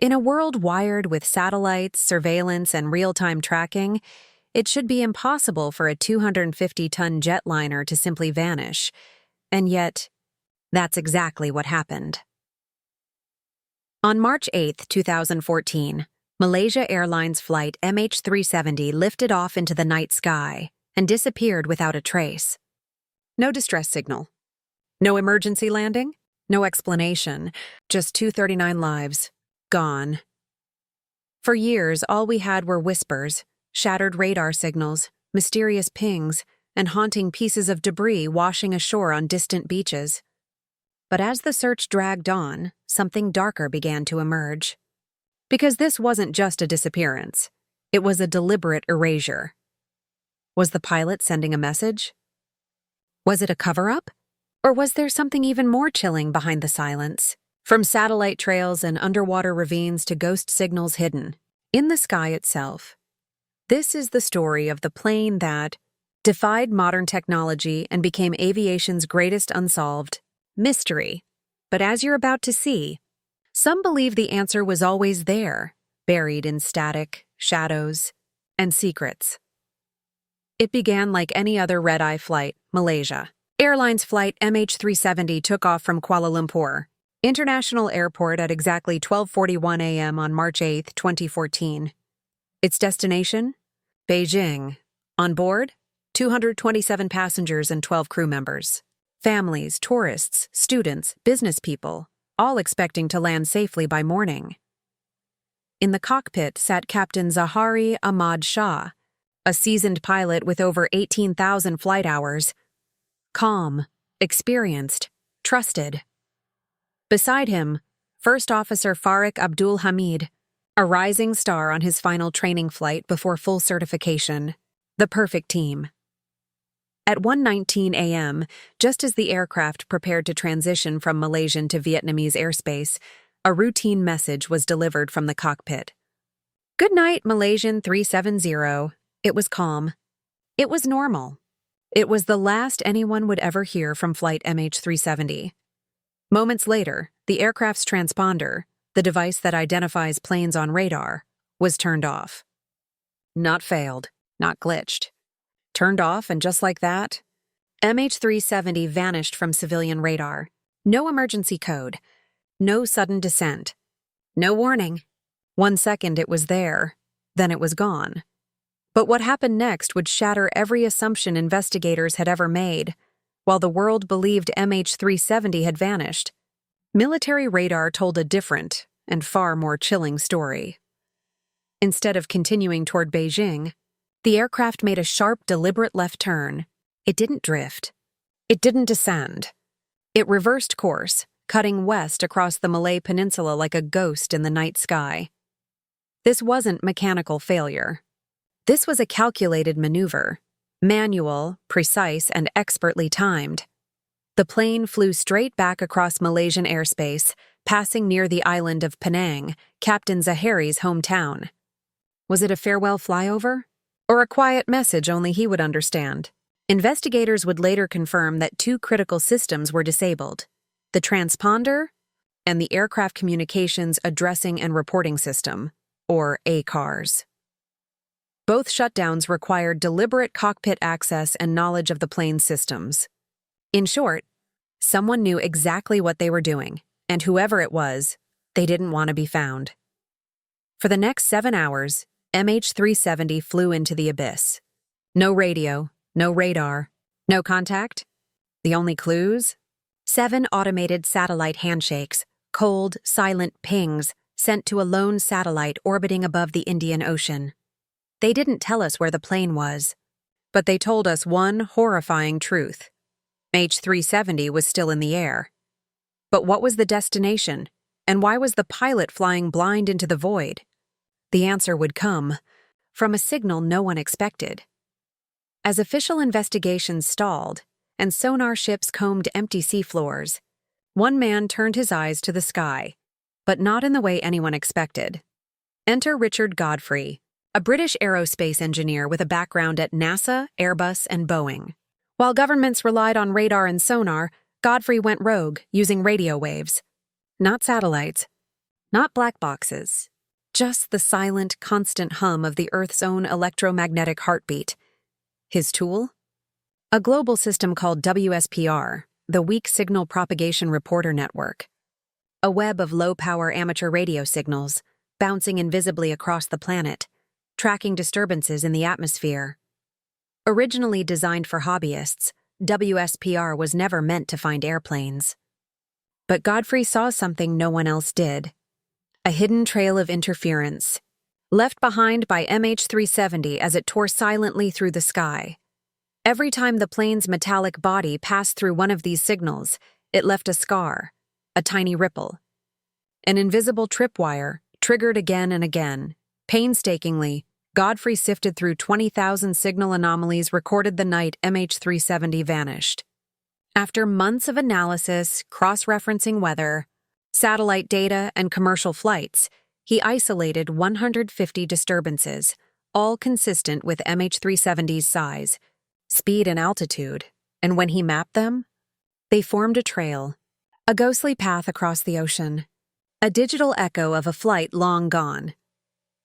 In a world wired with satellites, surveillance, and real-time tracking, it should be impossible for a 250-ton jetliner to simply vanish. And yet, that's exactly what happened. On March 8, 2014, Malaysia Airlines flight MH370 lifted off into the night sky and disappeared without a trace. No distress signal. No emergency landing. No explanation. Just 239 lives. Gone. For years, all we had were whispers, shattered radar signals, mysterious pings, and haunting pieces of debris washing ashore on distant beaches. But as the search dragged on, something darker began to emerge. Because this wasn't just a disappearance. It was a deliberate erasure. Was the pilot sending a message? Was it a cover-up? Or was there something even more chilling behind the silence? From satellite trails and underwater ravines to ghost signals hidden in the sky itself. This is the story of the plane that defied modern technology and became aviation's greatest unsolved mystery. But as you're about to see, some believe the answer was always there, buried in static, shadows, and secrets. It began like any other red-eye flight, Malaysia. Airlines flight MH370 took off from Kuala Lumpur International Airport at exactly 12:41 a.m. on March 8, 2014. Its destination? Beijing. On board? 227 passengers and 12 crew members. Families, tourists, students, business people, all expecting to land safely by morning. In the cockpit sat Captain Zahari Ahmad Shah, a seasoned pilot with over 18,000 flight hours. Calm, experienced, trusted. Beside him, First Officer Farik Abdul Hamid, a rising star on his final training flight before full certification. The perfect team. At 1:19 a.m., just as the aircraft prepared to transition from Malaysian to Vietnamese airspace, a routine message was delivered from the cockpit. "Good night, Malaysian 370. It was calm. It was normal. It was the last anyone would ever hear from flight MH370. Moments later, the aircraft's transponder, the device that identifies planes on radar, was turned off. Not failed, not glitched. Turned off, and just like that, MH370 vanished from civilian radar. No emergency code. No sudden descent. No warning. 1 second it was there, then it was gone. But what happened next would shatter every assumption investigators had ever made. While the world believed MH370 had vanished, military radar told a different and far more chilling story. Instead of continuing toward Beijing, the aircraft made a sharp, deliberate left turn. It didn't drift. It didn't descend. It reversed course, cutting west across the Malay Peninsula like a ghost in the night sky. This wasn't mechanical failure. This was a calculated maneuver, manual, precise, and expertly timed. The plane flew straight back across Malaysian airspace, passing near the island of Penang, Captain Zahari's hometown. Was it a farewell flyover? Or a quiet message only he would understand? Investigators would later confirm that 2 critical systems were disabled: the transponder and the Aircraft Communications Addressing and Reporting System, or ACARS. Both shutdowns required deliberate cockpit access and knowledge of the plane's systems. In short, someone knew exactly what they were doing, and whoever it was, they didn't want to be found. For the next 7 hours, MH370 flew into the abyss. No radio, no radar, no contact. The only clues? 7 automated satellite handshakes, cold, silent pings sent to a lone satellite orbiting above the Indian Ocean. They didn't tell us where the plane was, but they told us one horrifying truth. MH370 was still in the air. But what was the destination, and why was the pilot flying blind into the void? The answer would come from a signal no one expected. As official investigations stalled and sonar ships combed empty seafloors, one man turned his eyes to the sky, but not in the way anyone expected. Enter Richard Godfrey, a British aerospace engineer with a background at NASA, Airbus, and Boeing. While governments relied on radar and sonar, Godfrey went rogue, using radio waves. Not satellites, Not black boxes. Just the silent, constant hum of the Earth's own electromagnetic heartbeat. His tool? A global system called WSPR, the Weak Signal Propagation Reporter Network. A web of low-power amateur radio signals, bouncing invisibly across the planet, tracking disturbances in the atmosphere. Originally designed for hobbyists, WSPR was never meant to find airplanes. But Godfrey saw something no one else did. A hidden trail of interference, left behind by MH370 as it tore silently through the sky. Every time the plane's metallic body passed through one of these signals, it left a scar, a tiny ripple. An invisible tripwire, triggered again and again. Painstakingly, Godfrey sifted through 20,000 signal anomalies recorded the night MH370 vanished. After months of analysis, cross-referencing weather, satellite data, and commercial flights, he isolated 150 disturbances, all consistent with MH370's size, speed, and altitude, and when he mapped them, they formed a trail, a ghostly path across the ocean, a digital echo of a flight long gone.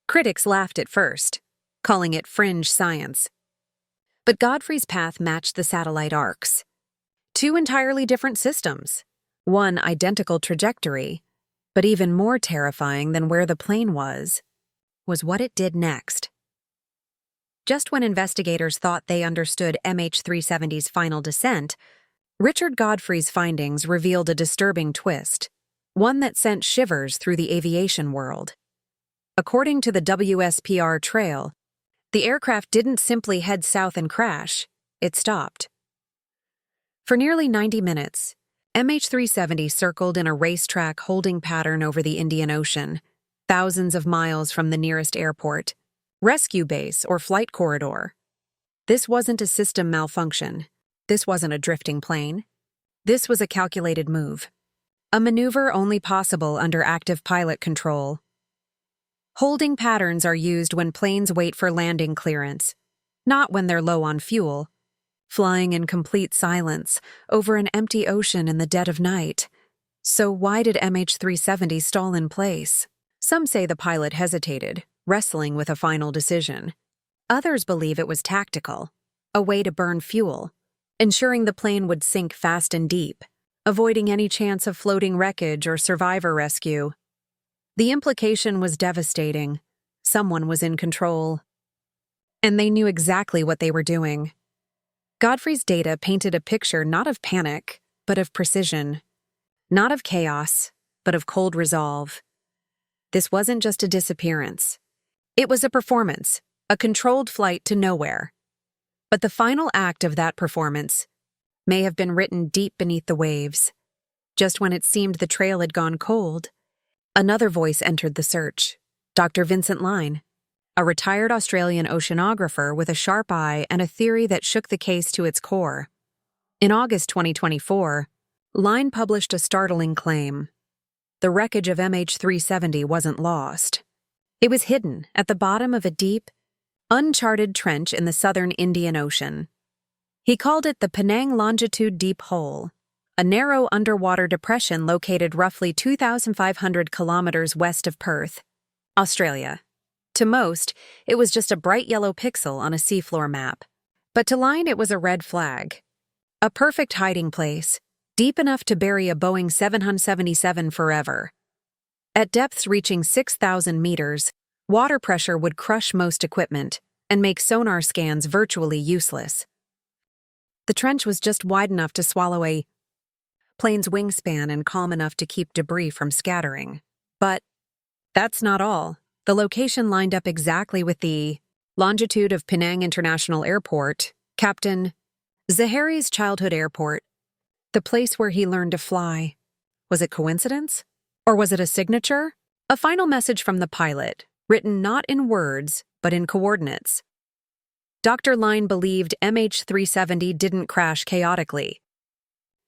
Critics laughed at first, calling it fringe science. But Godfrey's path matched the satellite arcs. Two entirely different systems, one identical trajectory, but even more terrifying than where the plane was what it did next. Just when investigators thought they understood MH370's final descent, Richard Godfrey's findings revealed a disturbing twist, one that sent shivers through the aviation world. According to the WSPR trail, the aircraft didn't simply head south and crash, it stopped. For nearly 90 minutes, MH370 circled in a racetrack holding pattern over the Indian Ocean, thousands of miles from the nearest airport, rescue base, or flight corridor. This wasn't a system malfunction. This wasn't a drifting plane. This was a calculated move. A maneuver only possible under active pilot control. Holding patterns are used when planes wait for landing clearance, not when they're low on fuel. Flying in complete silence over an empty ocean in the dead of night. So why did MH370 stall in place? Some say the pilot hesitated, wrestling with a final decision. Others believe it was tactical, a way to burn fuel, ensuring the plane would sink fast and deep, avoiding any chance of floating wreckage or survivor rescue. The implication was devastating. Someone was in control. And they knew exactly what they were doing. Godfrey's data painted a picture not of panic, but of precision. Not of chaos, but of cold resolve. This wasn't just a disappearance. It was a performance, a controlled flight to nowhere. But the final act of that performance may have been written deep beneath the waves. Just when it seemed the trail had gone cold, another voice entered the search, Dr. Vincent Line, a retired Australian oceanographer with a sharp eye and a theory that shook the case to its core. In August 2024, Line published a startling claim. The wreckage of MH370 wasn't lost. It was hidden at the bottom of a deep, uncharted trench in the southern Indian Ocean. He called it the Penang Longitude Deep Hole, a narrow underwater depression located roughly 2,500 kilometers west of Perth, Australia. To most, it was just a bright yellow pixel on a seafloor map. But to Line, it was a red flag. A perfect hiding place, deep enough to bury a Boeing 777 forever. At depths reaching 6,000 meters, water pressure would crush most equipment and make sonar scans virtually useless. The trench was just wide enough to swallow a plane's wingspan and calm enough to keep debris from scattering. But that's not all. The location lined up exactly with the longitude of Penang International Airport, Captain Zahari's childhood airport, the place where he learned to fly. Was it coincidence? Or was it a signature? A final message from the pilot, written not in words, but in coordinates. Dr. Line believed MH370 didn't crash chaotically.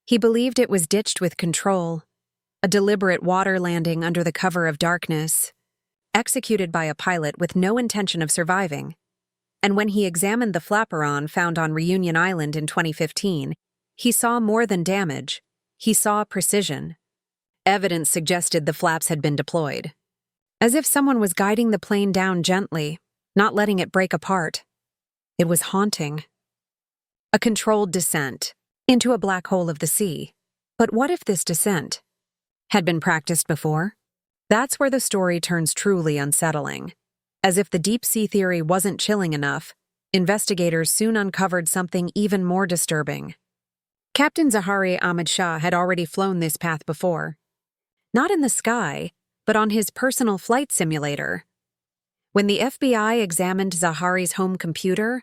He believed it was ditched with control, a deliberate water landing under the cover of darkness, executed by a pilot with no intention of surviving. And when he examined the flaperon found on Reunion Island in 2015, he saw more than damage. He saw precision. Evidence suggested the flaps had been deployed, as if someone was guiding the plane down gently, not letting it break apart. It was haunting. A controlled descent into a black hole of the sea. But what if this descent had been practiced before? That's where the story turns truly unsettling. As if the deep-sea theory wasn't chilling enough, investigators soon uncovered something even more disturbing. Captain Zahari Ahmad Shah had already flown this path before. Not in the sky, but on his personal flight simulator. When the FBI examined Zahari's home computer,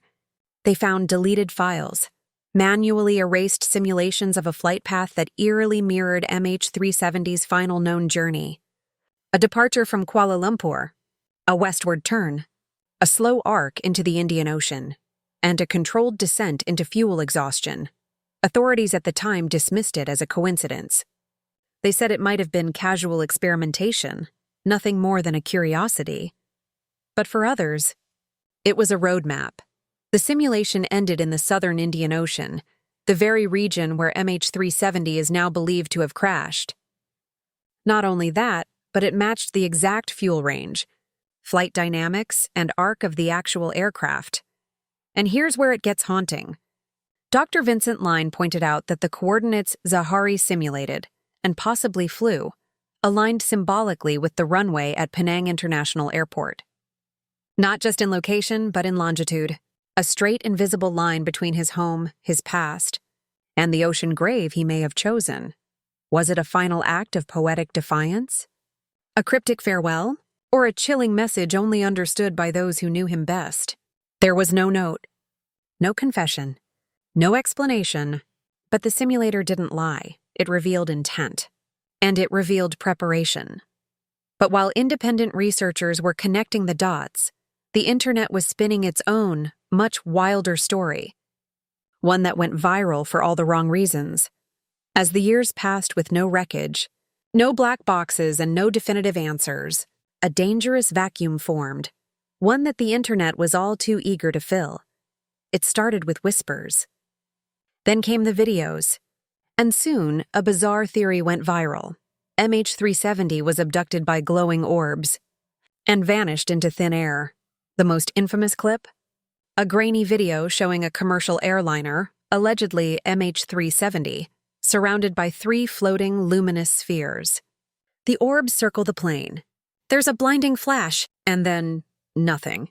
they found deleted files, manually erased simulations of a flight path that eerily mirrored MH370's final known journey. A departure from Kuala Lumpur, a westward turn, a slow arc into the Indian Ocean, and a controlled descent into fuel exhaustion. Authorities at the time dismissed it as a coincidence. They said it might have been casual experimentation, nothing more than a curiosity. But for others, it was a roadmap. The simulation ended in the southern Indian Ocean, the very region where MH370 is now believed to have crashed. Not only that, but it matched the exact fuel range, flight dynamics, and arc of the actual aircraft. And here's where it gets haunting. Dr. Vincent Line pointed out that the coordinates Zahari simulated, and possibly flew, aligned symbolically with the runway at Penang International Airport. Not just in location, but in longitude, a straight invisible line between his home, his past, and the ocean grave he may have chosen. Was it a final act of poetic defiance? A cryptic farewell? Or a chilling message only understood by those who knew him best? There was no note, no confession, no explanation, but the simulator didn't lie. It revealed intent, and it revealed preparation. But while independent researchers were connecting the dots, the internet was spinning its own, much wilder story, one that went viral for all the wrong reasons. As the years passed with no wreckage, no black boxes, and no definitive answers, a dangerous vacuum formed, one that the internet was all too eager to fill. It started with whispers. Then came the videos. And soon, a bizarre theory went viral. MH370 was abducted by glowing orbs and vanished into thin air. The most infamous clip? A grainy video showing a commercial airliner, allegedly MH370, surrounded by 3 floating luminous spheres. The orbs circle the plane. There's a blinding flash, and then nothing.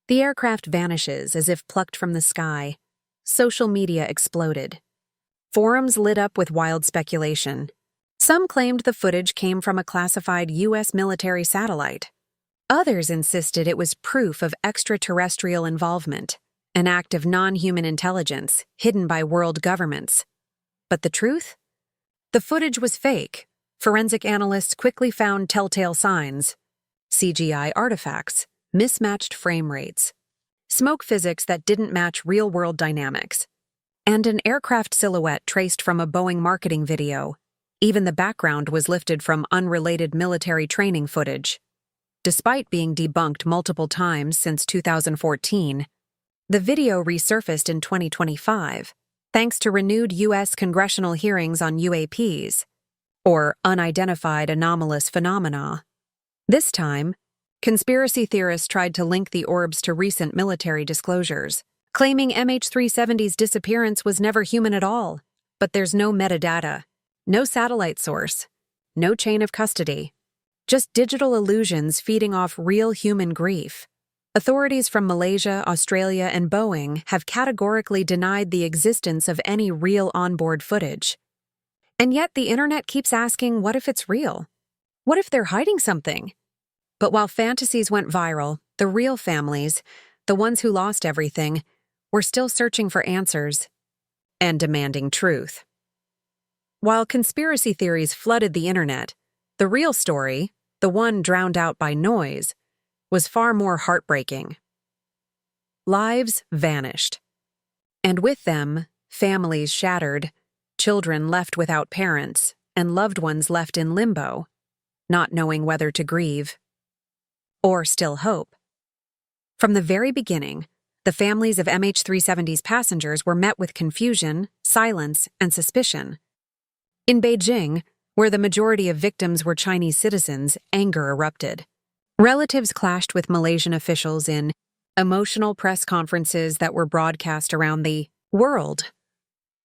The aircraft vanishes as if plucked from the sky. Social media exploded. Forums lit up with wild speculation. Some claimed the footage came from a classified U.S. military satellite. Others insisted it was proof of extraterrestrial involvement, an act of non-human intelligence hidden by world governments. But the truth? The footage was fake. Forensic analysts quickly found telltale signs: CGI artifacts, mismatched frame rates, smoke physics that didn't match real-world dynamics, and an aircraft silhouette traced from a Boeing marketing video. Even the background was lifted from unrelated military training footage. Despite being debunked multiple times since 2014, the video resurfaced in 2025, thanks to renewed U.S. congressional hearings on UAPs, or unidentified anomalous phenomena. This time, conspiracy theorists tried to link the orbs to recent military disclosures, claiming MH370's disappearance was never human at all. But there's no metadata, no satellite source, no chain of custody, just digital illusions feeding off real human grief. Authorities from Malaysia, Australia, and Boeing have categorically denied the existence of any real onboard footage. And yet the internet keeps asking, what if it's real? What if they're hiding something? But while fantasies went viral, the real families, the ones who lost everything, were still searching for answers and demanding truth. While conspiracy theories flooded the internet, the real story, the one drowned out by noise, was far more heartbreaking. Lives vanished. And with them, families shattered, children left without parents, and loved ones left in limbo, not knowing whether to grieve or still hope. From the very beginning, the families of MH370's passengers were met with confusion, silence, and suspicion. In Beijing, Where the majority of victims were Chinese citizens, anger erupted. Relatives clashed with Malaysian officials in emotional press conferences that were broadcast around the world.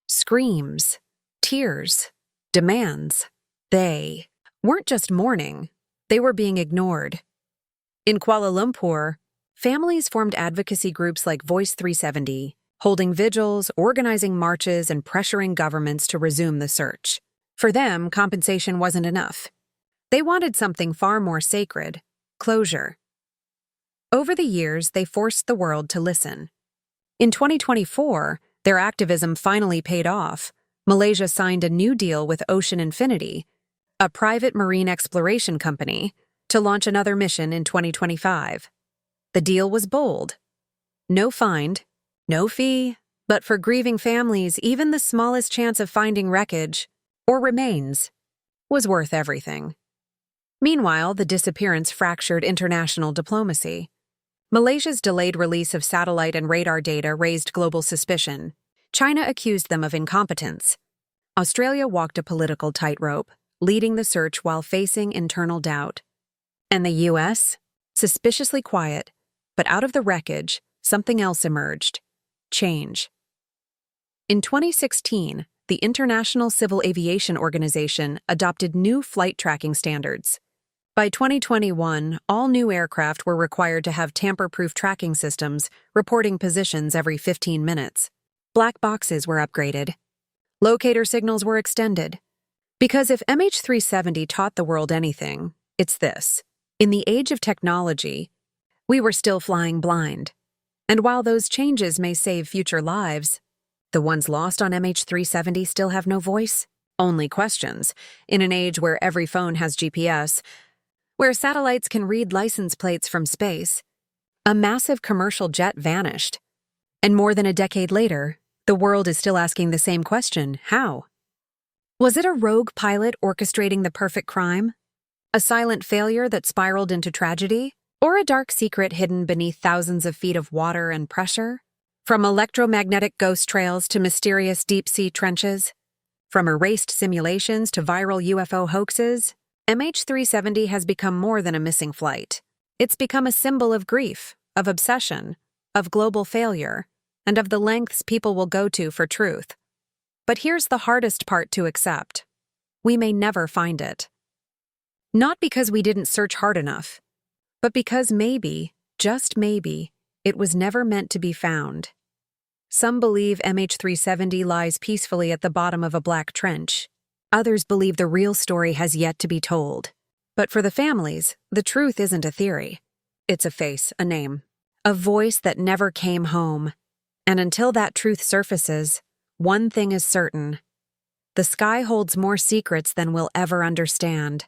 Screams, tears, demands. They weren't just mourning, they were being ignored. In Kuala Lumpur, families formed advocacy groups like Voice 370, holding vigils, organizing marches, and pressuring governments to resume the search. For them, compensation wasn't enough. They wanted something far more sacred: closure. Over the years, they forced the world to listen. In 2024, their activism finally paid off. Malaysia signed a new deal with Ocean Infinity, a private marine exploration company, to launch another mission in 2025. The deal was bold. No fine, no fee, but for grieving families, even the smallest chance of finding wreckage or remains was worth everything. Meanwhile, the disappearance fractured international diplomacy. Malaysia's delayed release of satellite and radar data raised global suspicion. China accused them of incompetence. Australia walked a political tightrope, leading the search while facing internal doubt. And the U.S.? Suspiciously quiet, but out of the wreckage, something else emerged: change. In 2016, the International Civil Aviation Organization adopted new flight tracking standards. By 2021, all new aircraft were required to have tamper-proof tracking systems, reporting positions every 15 minutes. Black boxes were upgraded. Locator signals were extended. Because if MH370 taught the world anything, it's this: in the age of technology, we were still flying blind. And while those changes may save future lives, the ones lost on MH370 still have no voice, only questions. In an age where every phone has GPS, where satellites can read license plates from space, a massive commercial jet vanished. And more than a decade later, the world is still asking the same question: how? Was it a rogue pilot orchestrating the perfect crime? A silent failure that spiraled into tragedy? Or a dark secret hidden beneath thousands of feet of water and pressure? From electromagnetic ghost trails to mysterious deep-sea trenches, from erased simulations to viral UFO hoaxes, MH370 has become more than a missing flight. It's become a symbol of grief, of obsession, of global failure, and of the lengths people will go to for truth. But here's the hardest part to accept: we may never find it. Not because we didn't search hard enough, but because maybe, just maybe, it was never meant to be found. Some believe MH370 lies peacefully at the bottom of a black trench. Others believe the real story has yet to be told. But for the families, the truth isn't a theory. It's a face, a name, a voice that never came home. And until that truth surfaces, one thing is certain: the sky holds more secrets than we'll ever understand.